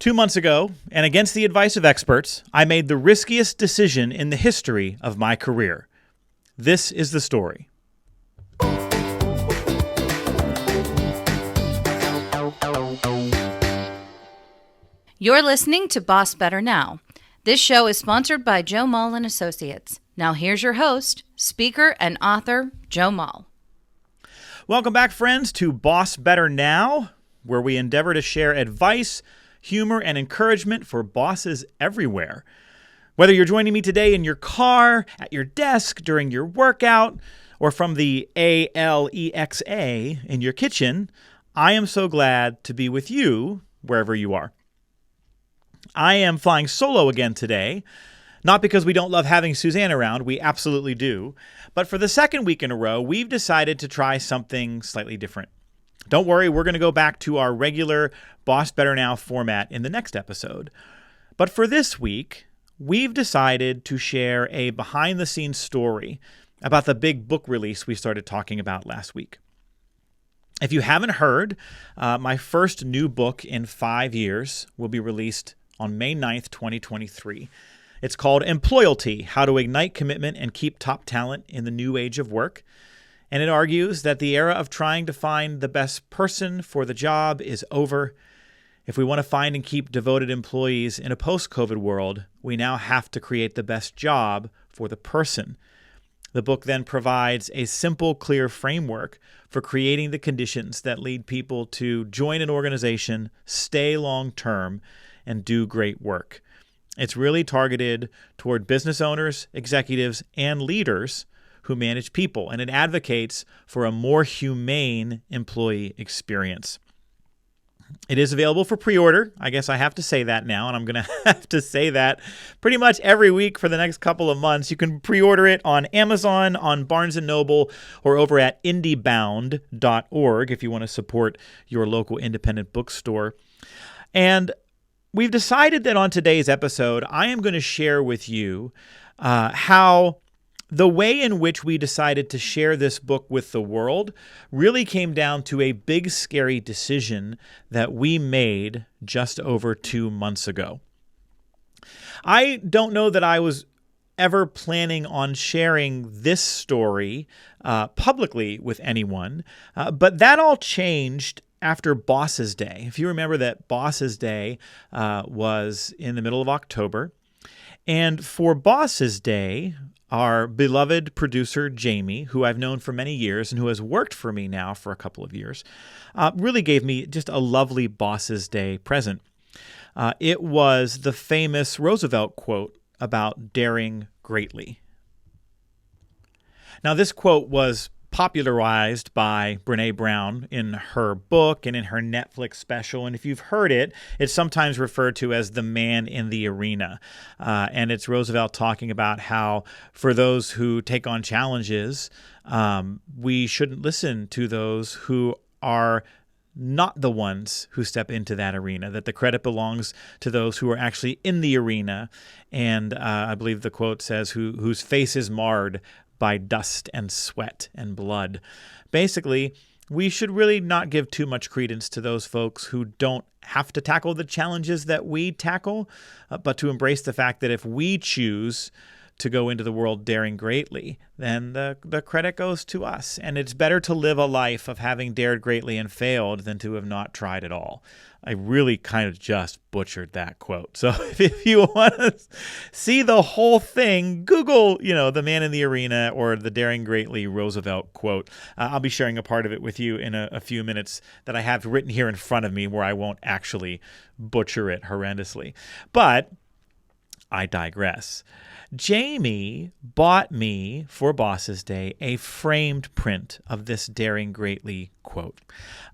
2 months ago, and against the advice of experts, I made the riskiest decision in the history of my career. This is the story. You're listening to BossBetter Now. This show is sponsored by Joe Mull and Associates. Now here's your host, speaker and author, Joe Mull. Welcome back, friends, to BossBetter Now, where we endeavor to share advice, humor, and encouragement for bosses everywhere. Whether you're joining me today in your car, at your desk, during your workout, or from the ALEXA in your kitchen, I am so glad to be with you wherever you are. I am flying solo again today, not because we don't love having Suzanne around, we absolutely do, but for the second week in a row, we've decided to try something slightly different. Don't worry, we're going to go back to our regular BossBetter Now format in the next episode. But for this week, we've decided to share a behind-the-scenes story about the big book release we started talking about last week. If you haven't heard, my first new book in 5 years will be released on May 9th, 2023. It's called Employalty: How to Ignite Commitment and Keep Top Talent in the New Age of Work. And it argues that the era of trying to find the best person for the job is over. If we want to find and keep devoted employees in a post-COVID world, we now have to create the best job for the person. The book then provides a simple, clear framework for creating the conditions that lead people to join an organization, stay long-term, and do great work. It's really targeted toward business owners, executives, and leaders who manage people, and it advocates for a more humane employee experience. It is available for pre-order. I guess I have to say that now, and I'm going to have to say that pretty much every week for the next couple of months. You can pre-order it on Amazon, on Barnes & Noble, or over at indiebound.org if you want to support your local independent bookstore. And we've decided that on today's episode, I am going to share with you how the way in which we decided to share this book with the world really came down to a big, scary decision that we made just over 2 months ago. I don't know that I was ever planning on sharing this story publicly with anyone, but that all changed after Boss's Day. If you remember that Boss's Day was in the middle of October, and for Boss's Day, our beloved producer, Jamie, who I've known for many years and who has worked for me now for a couple of years, really gave me just a lovely Boss's Day present. It was the famous Roosevelt quote about daring greatly. Now, this quote was popularized by Brené Brown in her book and in her Netflix special. And if you've heard it, it's sometimes referred to as the man in the arena. And it's Roosevelt talking about how for those who take on challenges, we shouldn't listen to those who are not the ones who step into that arena, that the credit belongs to those who are actually in the arena. And I believe the quote says, whose face is marred by dust and sweat and blood. Basically, we should really not give too much credence to those folks who don't have to tackle the challenges that we tackle, but to embrace the fact that if we choose to go into the world daring greatly, then the credit goes to us. And it's better to live a life of having dared greatly and failed than to have not tried at all. I really kind of just butchered that quote. So if you want to see the whole thing, Google, the man in the arena or the daring greatly Roosevelt quote. I'll be sharing a part of it with you in a few minutes that I have written here in front of me where I won't actually butcher it horrendously. But I digress. Jamie bought me for Boss's Day a framed print of this daring greatly quote.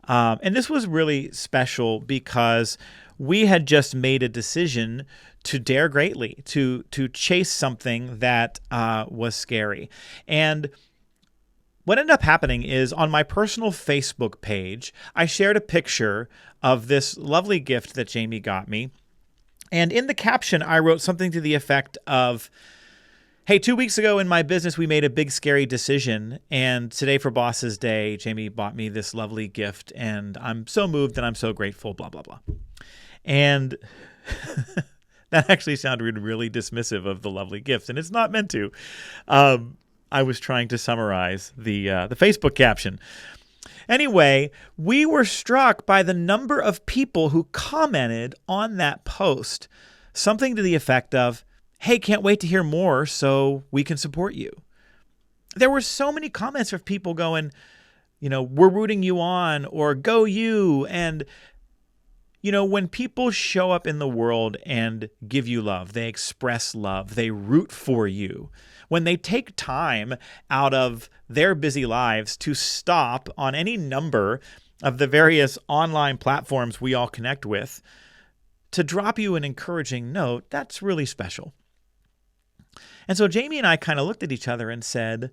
And this was really special because we had just made a decision to dare greatly, to chase something that was scary. And what ended up happening is on my personal Facebook page, I shared a picture of this lovely gift that Jamie got me. And in the caption, I wrote something to the effect of, hey, 2 weeks ago in my business, we made a big, scary decision. And today for Boss's Day, Jamie bought me this lovely gift. And I'm so moved and I'm so grateful, blah, blah, blah. And that actually sounded really dismissive of the lovely gifts, and it's not meant to. I was trying to summarize the Facebook caption. Anyway, we were struck by the number of people who commented on that post, something to the effect of, "Hey, can't wait to hear more so we can support you." There were so many comments of people going, "We're rooting you on," or "Go you." And when people show up in the world and give you love, they express love, they root for you. When they take time out of their busy lives to stop on any number of the various online platforms we all connect with to drop you an encouraging note, that's really special. And so Jamie and I kind of looked at each other and said,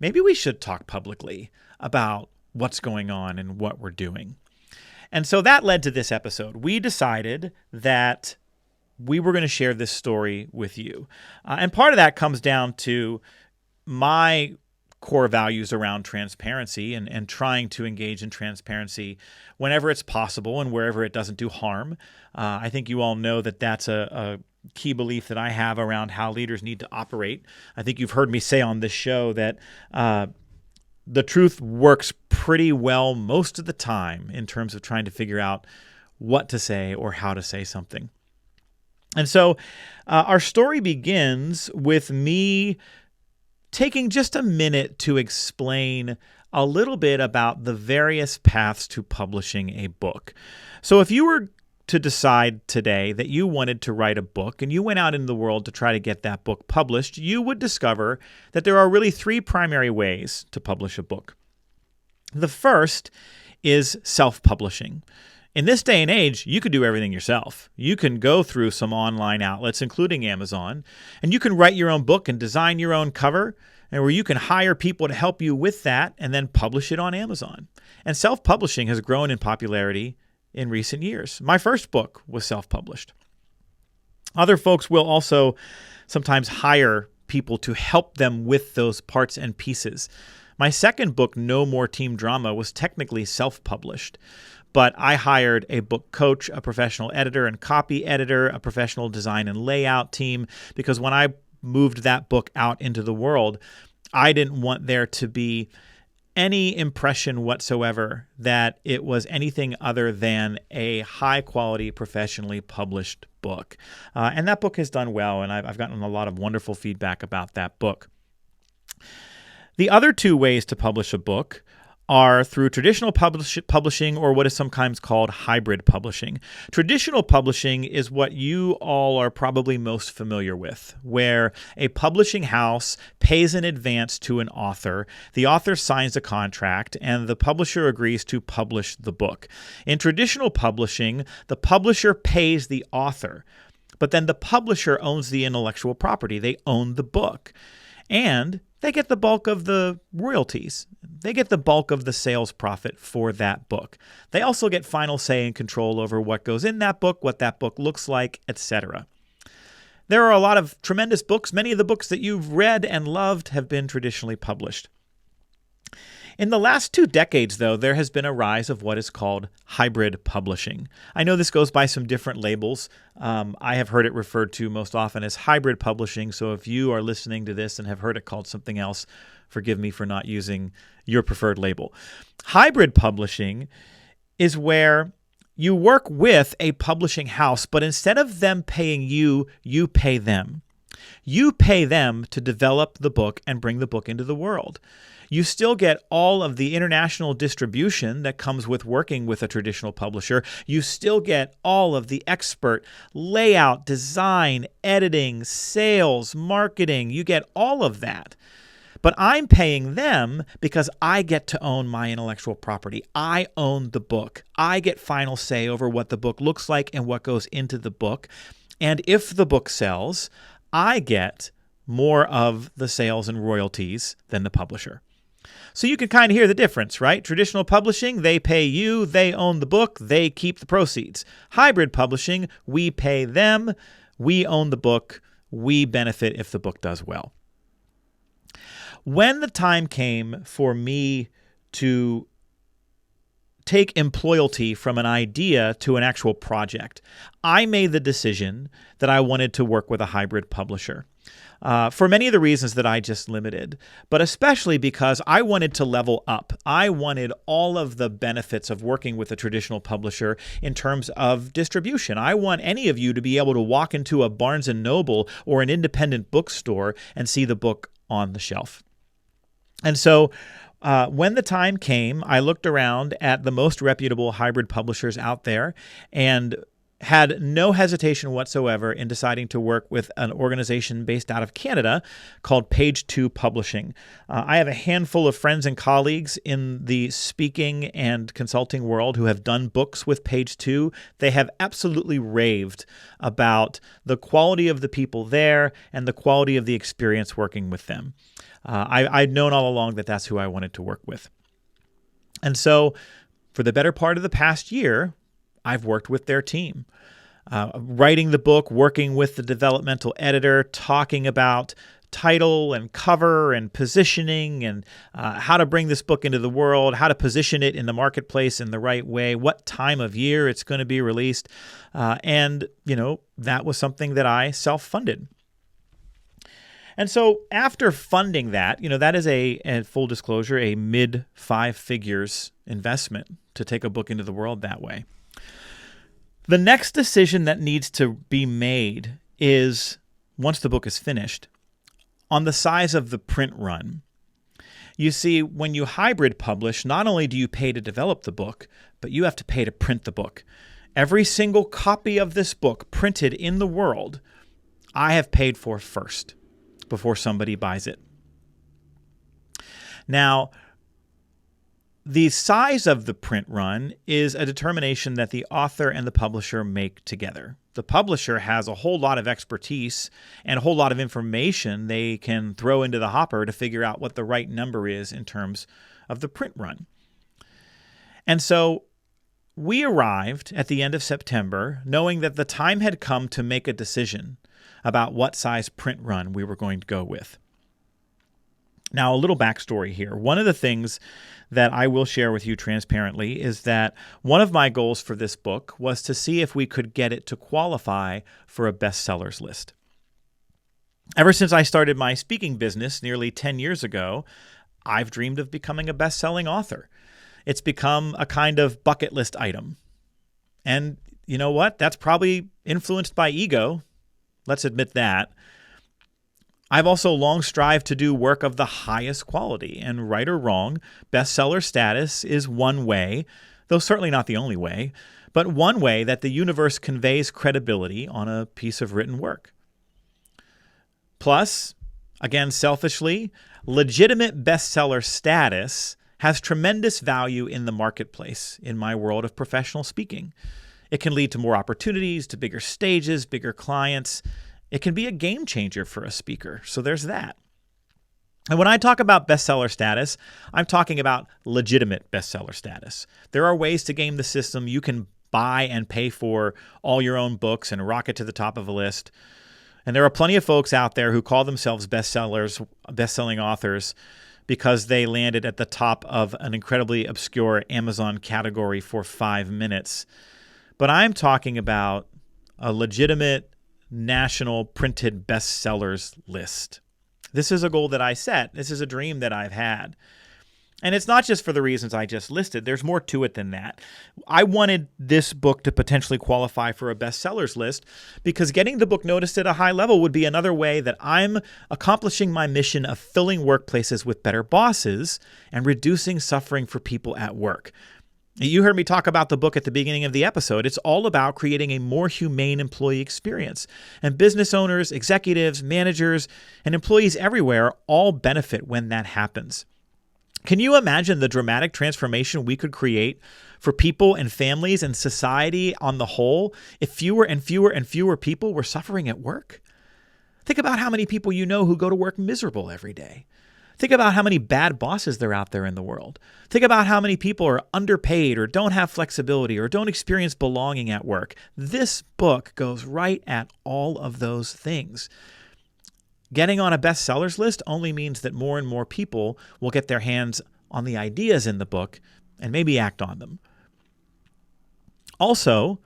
maybe we should talk publicly about what's going on and what we're doing. And so that led to this episode. We decided that we were going to share this story with you. And part of that comes down to my core values around transparency and trying to engage in transparency whenever it's possible and wherever it doesn't do harm. I think you all know that that's a key belief that I have around how leaders need to operate. I think you've heard me say on this show that the truth works pretty well most of the time in terms of trying to figure out what to say or how to say something. And so our story begins with me taking just a minute to explain a little bit about the various paths to publishing a book. So if you were to decide today that you wanted to write a book and you went out into the world to try to get that book published, you would discover that there are really three primary ways to publish a book. The first is self-publishing. In this day and age, you could do everything yourself. You can go through some online outlets, including Amazon, and you can write your own book and design your own cover, and where you can hire people to help you with that and then publish it on Amazon. And self-publishing has grown in popularity in recent years. My first book was self-published. Other folks will also sometimes hire people to help them with those parts and pieces. My second book, No More Team Drama, was technically self-published, but I hired a book coach, a professional editor and copy editor, a professional design and layout team, because when I moved that book out into the world, I didn't want there to be any impression whatsoever that it was anything other than a high-quality, professionally published book. And that book has done well, and I've gotten a lot of wonderful feedback about that book. The other two ways to publish a book are through traditional publishing, or what is sometimes called hybrid publishing. Traditional publishing is what you all are probably most familiar with, where a publishing house pays in advance to an author, the author signs a contract, and the publisher agrees to publish the book. In traditional publishing, the publisher pays the author, but then the publisher owns the intellectual property. They own the book, and they get the bulk of the royalties. They get the bulk of the sales profit for that book. They also get final say and control over what goes in that book, what that book looks like, etc. There are a lot of tremendous books. Many of the books that you've read and loved have been traditionally published. In the last 2 decades, though, there has been a rise of what is called hybrid publishing. I know this goes by some different labels. I have heard it referred to most often as hybrid publishing, so if you are listening to this and have heard it called something else, forgive me for not using your preferred label. Hybrid publishing is where you work with a publishing house, but instead of them paying you, you pay them. You pay them to develop the book and bring the book into the world. You still get all of the international distribution that comes with working with a traditional publisher. You still get all of the expert layout, design, editing, sales, marketing. You get all of that. But I'm paying them because I get to own my intellectual property. I own the book. I get final say over what the book looks like and what goes into the book. And if the book sells, I get more of the sales and royalties than the publisher. So you can kind of hear the difference, right? Traditional publishing, they pay you, they own the book, they keep the proceeds. Hybrid publishing, we pay them, we own the book, we benefit if the book does well. When the time came for me to take employalty from an idea to an actual project. I made the decision that I wanted to work with a hybrid publisher. For many of the reasons that I just limited, but especially because I wanted to level up. I wanted all of the benefits of working with a traditional publisher in terms of distribution. I want any of you to be able to walk into a Barnes & Noble or an independent bookstore and see the book on the shelf. And so when the time came, I looked around at the most reputable hybrid publishers out there and had no hesitation whatsoever in deciding to work with an organization based out of Canada called Page 2 Publishing. I have a handful of friends and colleagues in the speaking and consulting world who have done books with Page 2. They have absolutely raved about the quality of the people there and the quality of the experience working with them. I'd known all along that that's who I wanted to work with. And so for the better part of the past year, I've worked with their team, writing the book, working with the developmental editor, talking about title and cover and positioning and how to bring this book into the world, how to position it in the marketplace in the right way, what time of year it's going to be released. And that was something that I self-funded. And so after funding that, that is a full disclosure, a mid 5 figures investment to take a book into the world that way. The next decision that needs to be made is, once the book is finished, on the size of the print run. You see, when you hybrid publish, not only do you pay to develop the book, but you have to pay to print the book. Every single copy of this book printed in the world, I have paid for first before somebody buys it. Now, the size of the print run is a determination that the author and the publisher make together. The publisher has a whole lot of expertise and a whole lot of information they can throw into the hopper to figure out what the right number is in terms of the print run. And so we arrived at the end of September knowing that the time had come to make a decision about what size print run we were going to go with. Now, a little backstory here. One of the things that I will share with you transparently is that one of my goals for this book was to see if we could get it to qualify for a bestsellers list. Ever since I started my speaking business nearly 10 years ago, I've dreamed of becoming a best-selling author. It's become a kind of bucket list item. And you know what? That's probably influenced by ego. Let's admit that. I've also long strived to do work of the highest quality, and right or wrong, bestseller status is one way, though certainly not the only way, but one way that the universe conveys credibility on a piece of written work. Plus, again, selfishly, legitimate bestseller status has tremendous value in the marketplace in my world of professional speaking. It can lead to more opportunities, to bigger stages, bigger clients. It can be a game changer for a speaker. So there's that. And when I talk about bestseller status, I'm talking about legitimate bestseller status. There are ways to game the system. You can buy and pay for all your own books and rocket to the top of a list. And there are plenty of folks out there who call themselves best-selling authors because they landed at the top of an incredibly obscure Amazon category for 5 minutes. But I'm talking about a legitimate national printed bestsellers list. This is a goal that I set. This is a dream that I've had. And it's not just for the reasons I just listed. There's more to it than that. I wanted this book to potentially qualify for a bestsellers list because getting the book noticed at a high level would be another way that I'm accomplishing my mission of filling workplaces with better bosses and reducing suffering for people at work. You heard me talk about the book at the beginning of the episode. It's all about creating a more humane employee experience. And business owners, executives, managers, and employees everywhere all benefit when that happens. Can you imagine the dramatic transformation we could create for people and families and society on the whole if fewer and fewer and fewer people were suffering at work? Think about how many people you know who go to work miserable every day. Think about how many bad bosses there are out there in the world. Think about how many people are underpaid or don't have flexibility or don't experience belonging at work. This book goes right at all of those things. Getting on a bestsellers list only means that more and more people will get their hands on the ideas in the book and maybe act on them. Also,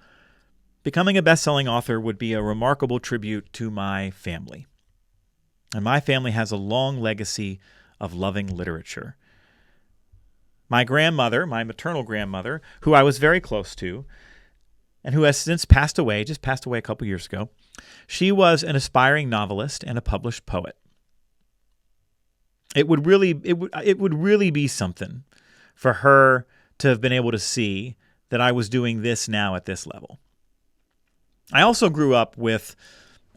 becoming a best-selling author would be a remarkable tribute to my family. And my family has a long legacy of loving literature. My grandmother, my maternal grandmother, who I was very close to, and who has since passed away a couple years ago, she was an aspiring novelist and a published poet. It would really be something for her to have been able to see that I was doing this now at this level. I also grew up with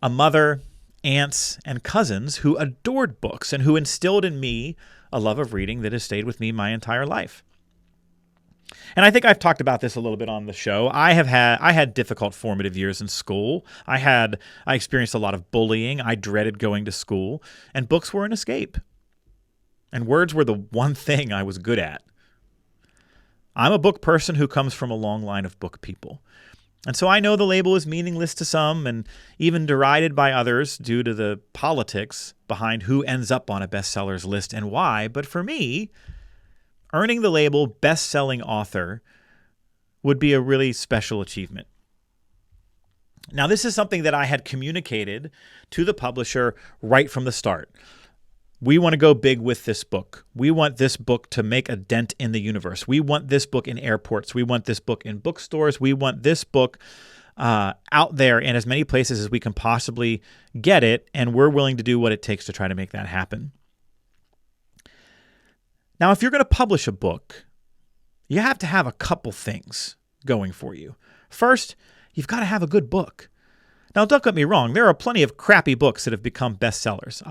a mother, aunts, and cousins who adored books and who instilled in me a love of reading that has stayed with me my entire life. And I think I've talked about this a little bit on the show. I had difficult formative years in school. I experienced a lot of bullying. I dreaded going to school, and books were an escape. And words were the one thing I was good at. I'm a book person who comes from a long line of book people. And so I know the label is meaningless to some and even derided by others due to the politics behind who ends up on a bestsellers list and why. But for me, earning the label best-selling author would be a really special achievement. Now, this is something that I had communicated to the publisher right from the start. We want to go big with this book. We want this book to make a dent in the universe. We want this book in airports. We want this book in bookstores. We want this book out there in as many places as we can possibly get it, and we're willing to do what it takes to try to make that happen. Now, if you're going to publish a book, you have to have a couple things going for you. First, you've got to have a good book. Now, don't get me wrong. There are plenty of crappy books that have become bestsellers.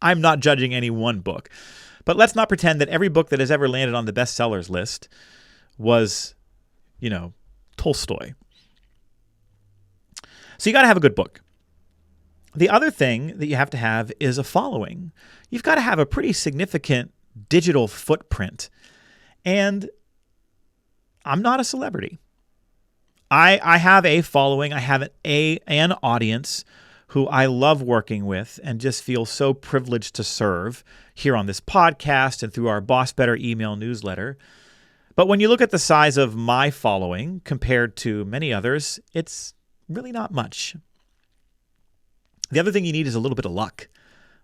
I'm not judging any one book, but let's not pretend that every book that has ever landed on the bestsellers list was, Tolstoy. So you got to have a good book. The other thing that you have to have is a following. You've got to have a pretty significant digital footprint. And I'm not a celebrity. I have a following. I have an audience who I love working with and just feel so privileged to serve here on this podcast and through our BossBetter email newsletter. But when you look at the size of my following compared to many others, it's really not much. The other thing you need is a little bit of luck.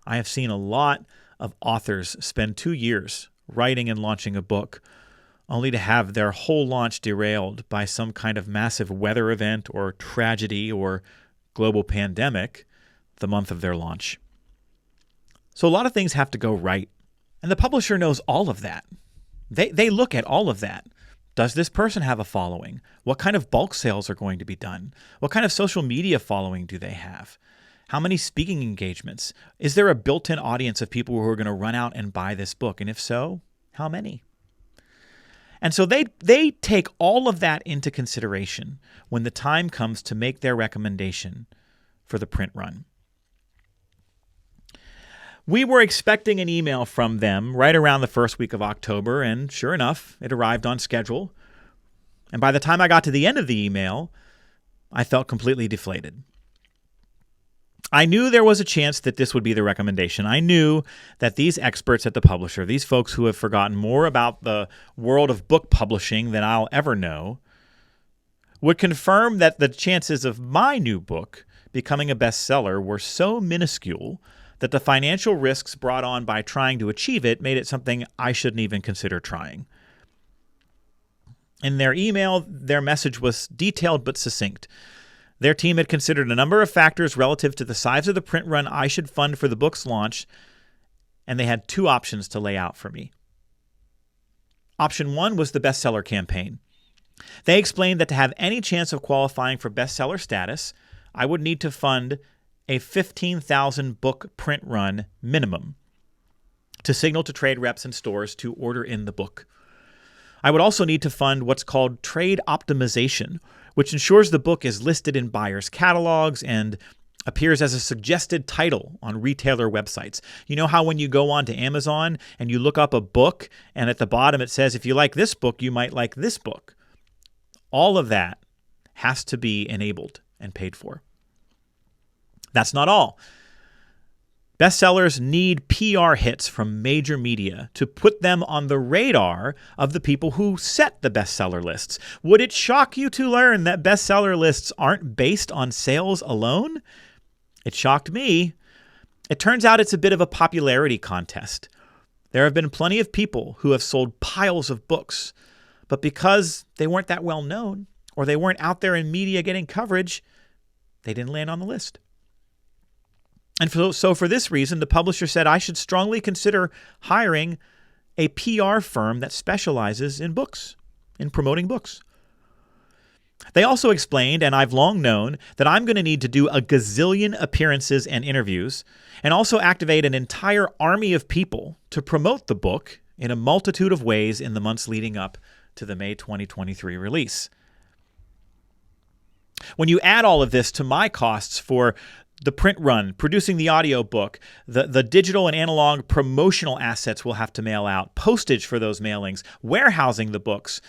I have seen a lot of authors spend 2 years writing and launching a book only to have their whole launch derailed by some kind of massive weather event or tragedy or global pandemic the month of their launch. So a lot of things have to go right. And the publisher knows all of that. They look at all of that. Does this person have a following? What kind of bulk sales are going to be done? What kind of social media following do they have? How many speaking engagements? Is there a built-in audience of people who are going to run out and buy this book? And if so, how many? And so they take all of that into consideration when the time comes to make their recommendation for the print run. We were expecting an email from them right around the first week of October, and sure enough, it arrived on schedule. And by the time I got to the end of the email, I felt completely deflated. I knew there was a chance that this would be the recommendation. I knew that these experts at the publisher, these folks who have forgotten more about the world of book publishing than I'll ever know, would confirm that the chances of my new book becoming a bestseller were so minuscule that the financial risks brought on by trying to achieve it made it something I shouldn't even consider trying. In their email, their message was detailed but succinct. Their team had considered a number of factors relative to the size of the print run I should fund for the book's launch, and they had 2 options to lay out for me. Option 1 was the bestseller campaign. They explained that to have any chance of qualifying for bestseller status, I would need to fund a 15,000 book print run minimum to signal to trade reps and stores to order in the book. I would also need to fund what's called trade optimization, which ensures the book is listed in buyers' catalogs and appears as a suggested title on retailer websites. You know how when you go on to Amazon and you look up a book and at the bottom it says, if you like this book, you might like this book. All of that has to be enabled and paid for. That's not all. Bestsellers need PR hits from major media to put them on the radar of the people who set the bestseller lists. Would it shock you to learn that bestseller lists aren't based on sales alone? It shocked me. It turns out it's a bit of a popularity contest. There have been plenty of people who have sold piles of books, but because they weren't that well known or they weren't out there in media getting coverage, they didn't land on the list. And so for this reason, the publisher said I should strongly consider hiring a PR firm that specializes in books, in promoting books. They also explained, and I've long known, that I'm going to need to do a gazillion appearances and interviews, and also activate an entire army of people to promote the book in a multitude of ways in the months leading up to the May 2023 release. When you add all of this to my costs for the print run, producing the audiobook, the digital and analog promotional assets we'll have to mail out, postage for those mailings, warehousing the books,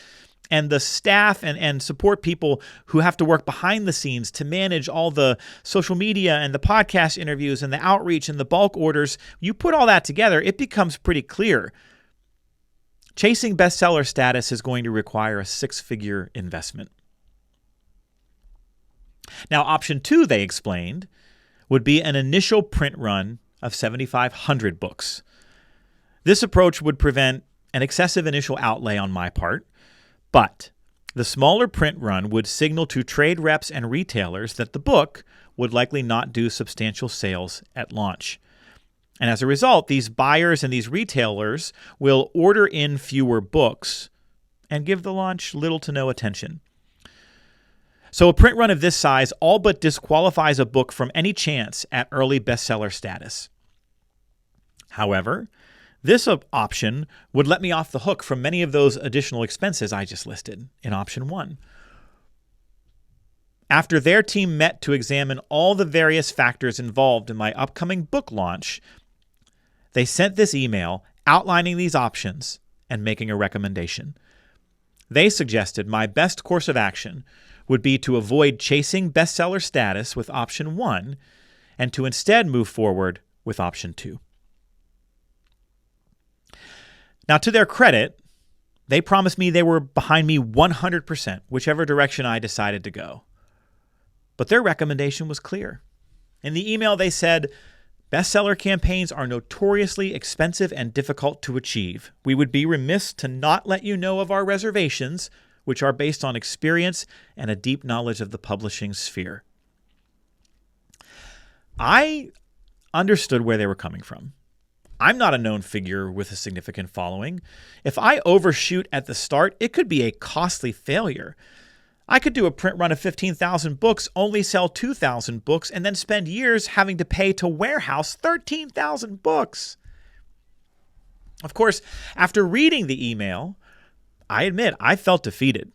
and the staff and support people who have to work behind the scenes to manage all the social media and the podcast interviews and the outreach and the bulk orders, you put all that together, it becomes pretty clear. Chasing bestseller status is going to require a six-figure investment. Now, option 2, they explained, would be an initial print run of 7,500 books. This approach would prevent an excessive initial outlay on my part, but the smaller print run would signal to trade reps and retailers that the book would likely not do substantial sales at launch. And as a result, these buyers and these retailers will order in fewer books and give the launch little to no attention. So a print run of this size all but disqualifies a book from any chance at early bestseller status. However, this option would let me off the hook from many of those additional expenses I just listed in option 1. After their team met to examine all the various factors involved in my upcoming book launch, they sent this email outlining these options and making a recommendation. They suggested my best course of action would be to avoid chasing bestseller status with option 1 and to instead move forward with option 2. Now, to their credit, they promised me they were behind me 100%, whichever direction I decided to go. But their recommendation was clear. In the email, they said, bestseller campaigns are notoriously expensive and difficult to achieve. We would be remiss to not let you know of our reservations, which are based on experience and a deep knowledge of the publishing sphere. I understood where they were coming from. I'm not a known figure with a significant following. If I overshoot at the start, it could be a costly failure. I could do a print run of 15,000 books, only sell 2,000 books, and then spend years having to pay to warehouse 13,000 books. Of course, after reading the email, I admit I felt defeated.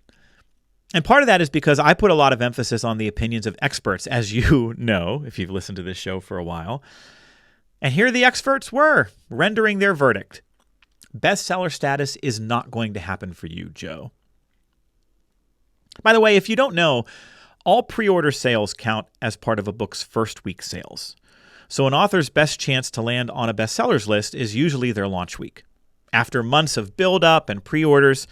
And part of that is because I put a lot of emphasis on the opinions of experts, as you know, if you've listened to this show for a while. And here the experts were, rendering their verdict. Bestseller status is not going to happen for you, Joe. By the way, if you don't know, all pre-order sales count as part of a book's first week sales. So an author's best chance to land on a bestsellers list is usually their launch week, after months of build-up and pre-orders.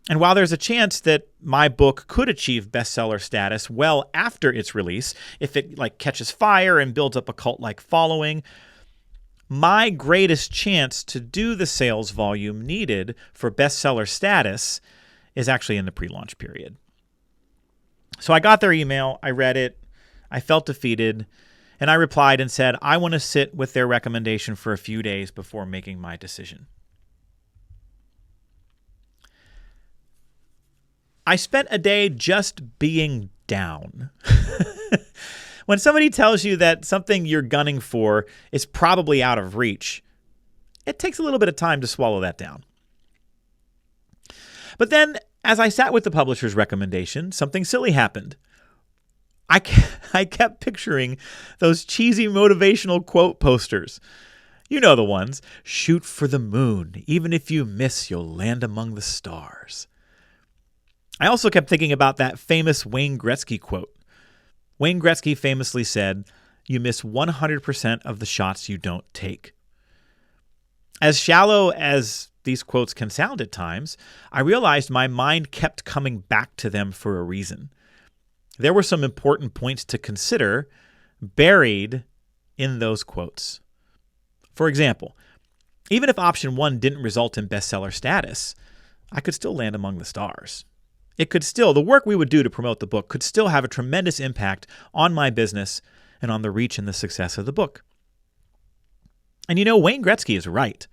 And while there's a chance that my book could achieve bestseller status well after its release, if it catches fire and builds up a cult-like following, my greatest chance to do the sales volume needed for bestseller status is actually in the pre-launch period. So I got their email, I read it, I felt defeated, and I replied and said, I want to sit with their recommendation for a few days before making my decision. I spent a day just being down. When somebody tells you that something you're gunning for is probably out of reach, it takes a little bit of time to swallow that down. But then, as I sat with the publisher's recommendation, something silly happened. I kept picturing those cheesy motivational quote posters. You know the ones. Shoot for the moon. Even if you miss, you'll land among the stars. I also kept thinking about that famous Wayne Gretzky quote. Wayne Gretzky famously said, you miss 100% of the shots you don't take. As shallow as these quotes can sound at times, I realized my mind kept coming back to them for a reason. There were some important points to consider buried in those quotes. For example, even if option 1 didn't result in bestseller status, I could still land among the stars. The work we would do to promote the book could still have a tremendous impact on my business and on the reach and the success of the book. And Wayne Gretzky is right.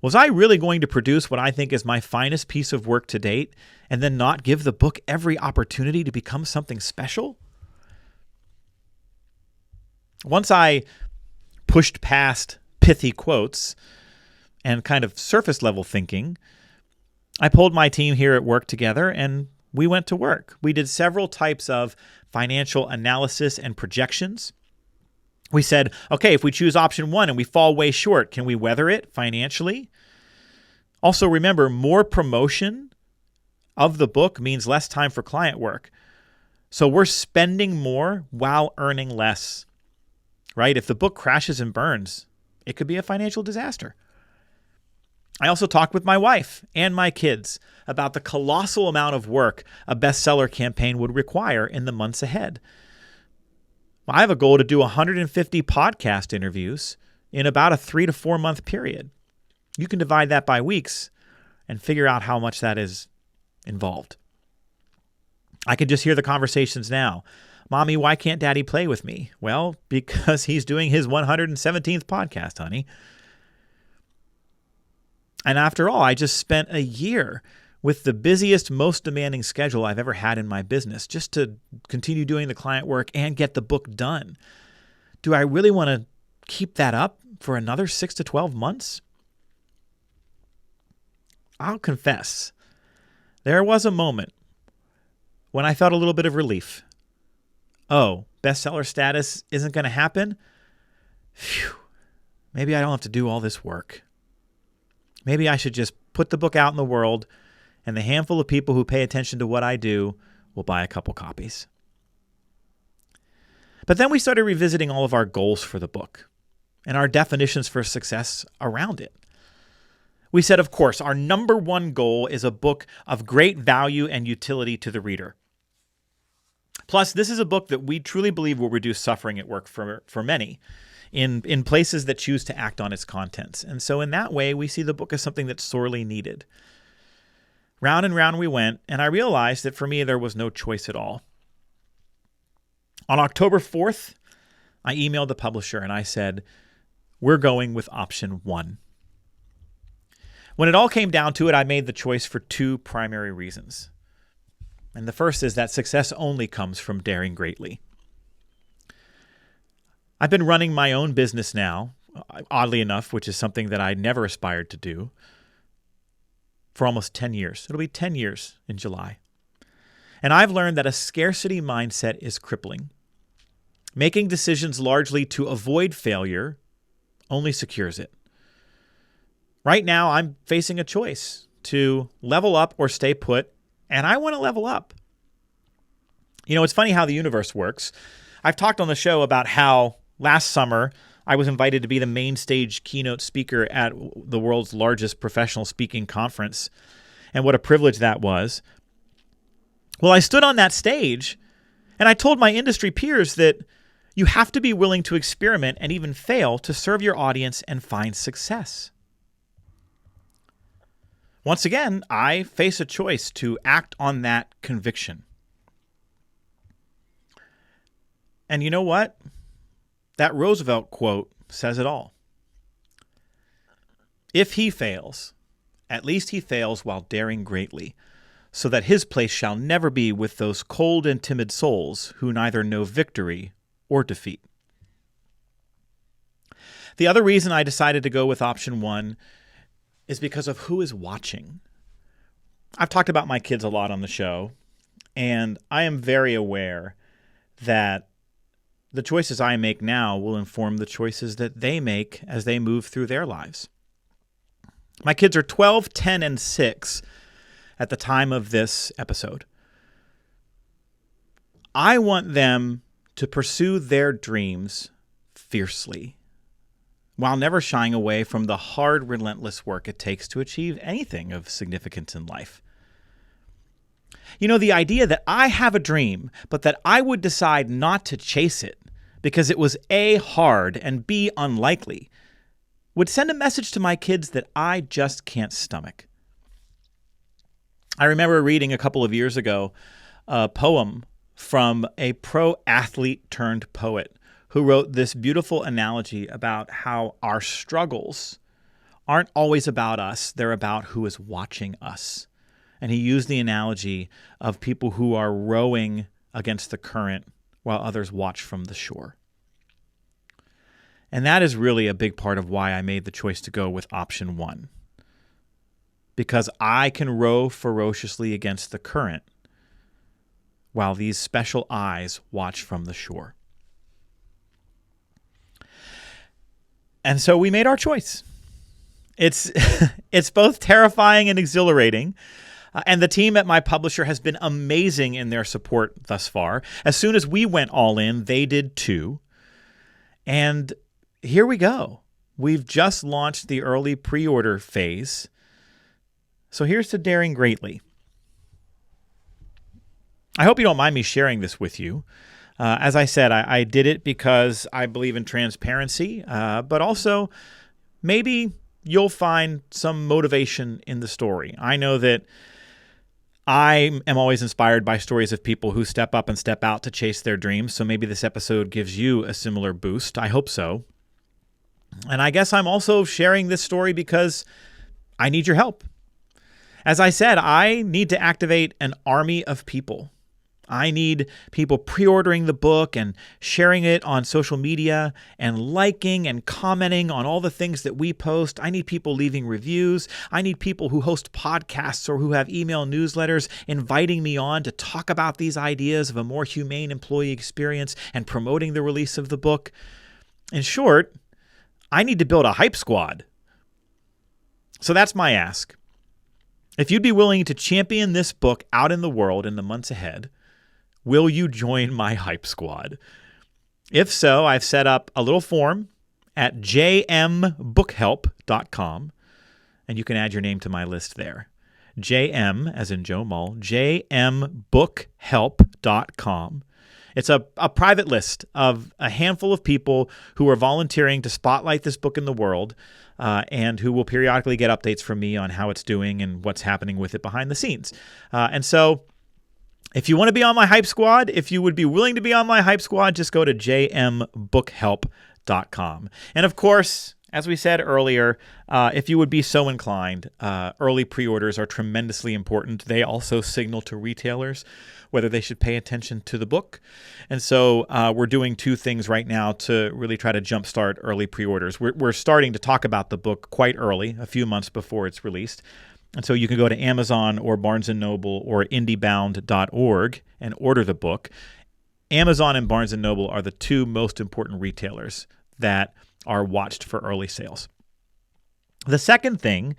Was I really going to produce what I think is my finest piece of work to date and then not give the book every opportunity to become something special? Once I pushed past pithy quotes and kind of surface level thinking, I pulled my team here at work together and we went to work. We did several types of financial analysis and projections. We said, okay, if we choose option 1 and we fall way short, can we weather it financially? Also, remember, more promotion of the book means less time for client work. So we're spending more while earning less, right? If the book crashes and burns, it could be a financial disaster. I also talked with my wife and my kids about the colossal amount of work a bestseller campaign would require in the months ahead. I have a goal to do 150 podcast interviews in about a 3 to 4 month period. You can divide that by weeks and figure out how much that is involved. I can just hear the conversations now. Mommy, why can't Daddy play with me? Well, because he's doing his 117th podcast, honey. And after all, I just spent a year with the busiest, most demanding schedule I've ever had in my business just to continue doing the client work and get the book done. Do I really want to keep that up for another 6 to 12 months? I'll confess, there was a moment when I felt a little bit of relief. Oh, bestseller status isn't going to happen? Phew, maybe I don't have to do all this work. Maybe I should just put the book out in the world, and the handful of people who pay attention to what I do will buy a couple copies. But then we started revisiting all of our goals for the book and our definitions for success around it. We said, of course, our number one goal is a book of great value and utility to the reader. Plus, this is a book that we truly believe will reduce suffering at work for many in places that choose to act on its contents. And so in that way, we see the book as something that's sorely needed. Round and round we went, and I realized that for me, there was no choice at all. On October 4th, I emailed the publisher and I said, we're going with option 1. When it all came down to it, I made the choice for 2 primary reasons. And the first is that success only comes from daring greatly. I've been running my own business now, oddly enough, which is something that I never aspired to do, for almost 10 years. It'll be 10 years in July. And I've learned that a scarcity mindset is crippling. Making decisions largely to avoid failure only secures it. Right now, I'm facing a choice to level up or stay put, and I want to level up. It's funny how the universe works. I've talked on the show about how last summer I was invited to be the main stage keynote speaker at the world's largest professional speaking conference, and what a privilege that was. Well, I stood on that stage, and I told my industry peers that you have to be willing to experiment and even fail to serve your audience and find success. Once again, I face a choice to act on that conviction. And you know what? That Roosevelt quote says it all. If he fails, at least he fails while daring greatly, so that his place shall never be with those cold and timid souls who neither know victory or defeat. The other reason I decided to go with option 1 is because of who is watching. I've talked about my kids a lot on the show, and I am very aware that the choices I make now will inform the choices that they make as they move through their lives. My kids are 12, 10, and 6 at the time of this episode. I want them to pursue their dreams fiercely, while never shying away from the hard, relentless work it takes to achieve anything of significance in life. You know, the idea that I have a dream, but that I would decide not to chase it because it was A, hard, and B, unlikely, would send a message to my kids that I just can't stomach. I remember reading a couple of years ago a poem from a pro athlete turned poet who wrote this beautiful analogy about how our struggles aren't always about us, they're about who is watching us. And he used the analogy of people who are rowing against the current while others watch from the shore. And that is really a big part of why I made the choice to go with option 1. Because I can row ferociously against the current while these special eyes watch from the shore. And so we made our choice. It's both terrifying and exhilarating. And the team at my publisher has been amazing in their support thus far. As soon as we went all in, they did too. And here we go. We've just launched the early pre-order phase. So here's to daring greatly. I hope you don't mind me sharing this with you. As I said, I did it because I believe in transparency, but also maybe you'll find some motivation in the story. I know that I am always inspired by stories of people who step up and step out to chase their dreams, so maybe this episode gives you a similar boost. I hope so. And I guess I'm also sharing this story because I need your help. As I said, I need to activate an army of people. I need people pre-ordering the book and sharing it on social media and liking and commenting on all the things that we post. I need people leaving reviews. I need people who host podcasts or who have email newsletters inviting me on to talk about these ideas of a more humane employee experience and promoting the release of the book. In short, I need to build a hype squad. So that's my ask. If you'd be willing to champion this book out in the world in the months ahead, will you join my hype squad? If so, I've set up a little form at jmbookhelp.com, and you can add your name to my list there. JM, as in Joe Mull, jmbookhelp.com. It's a private list of a handful of people who are volunteering to spotlight this book in the world, and who will periodically get updates from me on how it's doing and what's happening with it behind the scenes. And so if you want to be on my hype squad, if you would be willing to be on my hype squad, just go to jmbookhelp.com. And of course, as we said earlier, if you would be so inclined, early pre-orders are tremendously important. They also signal to retailers whether they should pay attention to the book. And so we're doing two things right now to really try to jumpstart early pre-orders. We're starting to talk about the book quite early, a few months before it's released. And so you can go to Amazon or Barnes & Noble or indiebound.org and order the book. Amazon and Barnes & Noble are the two most important retailers that are watched for early sales. The second thing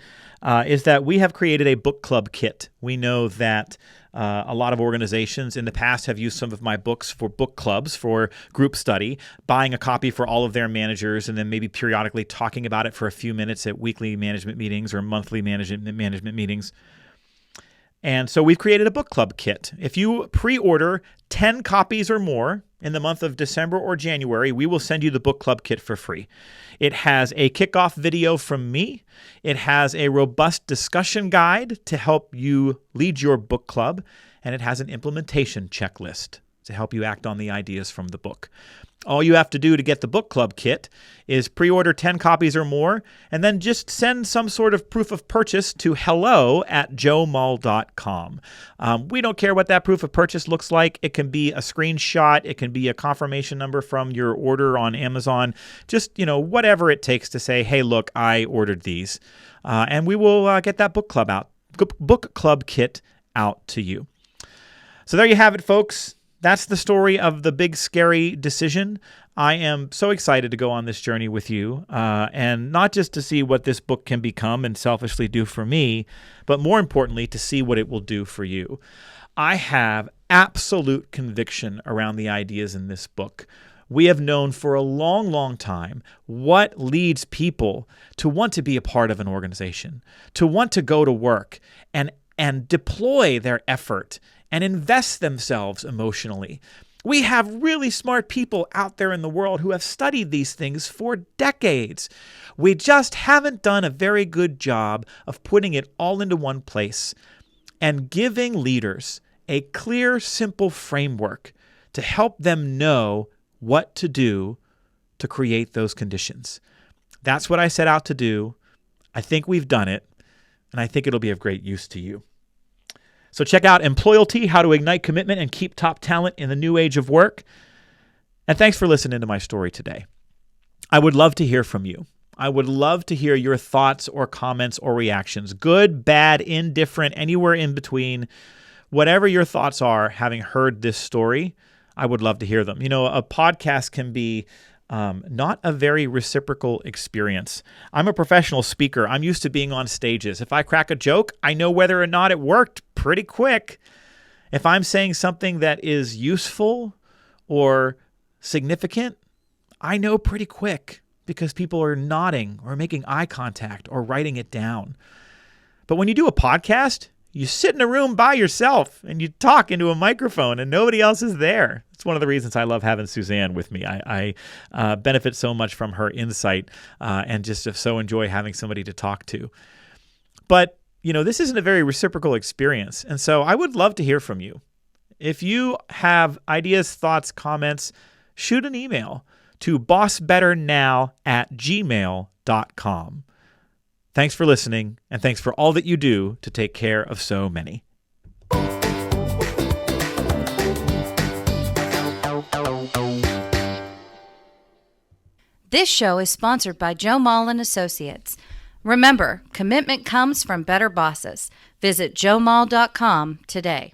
is that we have created a book club kit. We know that a lot of organizations in the past have used some of my books for book clubs, for group study, buying a copy for all of their managers, and then maybe periodically talking about it for a few minutes at weekly management meetings or monthly management meetings. And so we've created a book club kit. If you pre-order 10 copies or more in the month of December or January, we will send you the book club kit for free. It has a kickoff video from me. It has a robust discussion guide to help you lead your book club. And it has an implementation checklist to help you act on the ideas from the book. All you have to do to get the book club kit is pre-order 10 copies or more, and then just send some sort of proof of purchase to hello@joemull.com. We don't care what that proof of purchase looks like. It can be a screenshot. It can be a confirmation number from your order on Amazon. Just, whatever it takes to say, hey, look, I ordered these. And we will get that book club kit out to you. So there you have it, folks. That's the story of the big, scary decision. I am so excited to go on this journey with you, and not just to see what this book can become and selfishly do for me, but more importantly, to see what it will do for you. I have absolute conviction around the ideas in this book. we have known for a long, long time what leads people to want to be a part of an organization, to want to go to work and deploy their effort and invest themselves emotionally. We have really smart people out there in the world who have studied these things for decades. We just haven't done a very good job of putting it all into one place and giving leaders a clear, simple framework to help them know what to do to create those conditions. That's what I set out to do. I think we've done it, and I think it'll be of great use to you. So check out Employalty, How to Ignite Commitment and Keep Top Talent in the New Age of Work. And thanks for listening to my story today. I would love to hear from you. I would love to hear your thoughts or comments or reactions, good, bad, indifferent, anywhere in between. Whatever your thoughts are, having heard this story, I would love to hear them. You know, a podcast can be not a very reciprocal experience. I'm a professional speaker. I'm used to being on stages. If I crack a joke, I know whether or not it worked pretty quick. If I'm saying something that is useful or significant, I know pretty quick because people are nodding or making eye contact or writing it down. But when you do a podcast, you sit in a room by yourself and you talk into a microphone and nobody else is there. It's one of the reasons I love having Suzanne with me. I benefit so much from her insight and just so enjoy having somebody to talk to. But, you know, this isn't a very reciprocal experience. And so I would love to hear from you. If you have ideas, thoughts, comments, shoot an email to bossbetternow@gmail.com. Thanks for listening, and thanks for all that you do to take care of so many. This show is sponsored by Joe Mull and Associates. Remember, commitment comes from better bosses. Visit joemull.com today.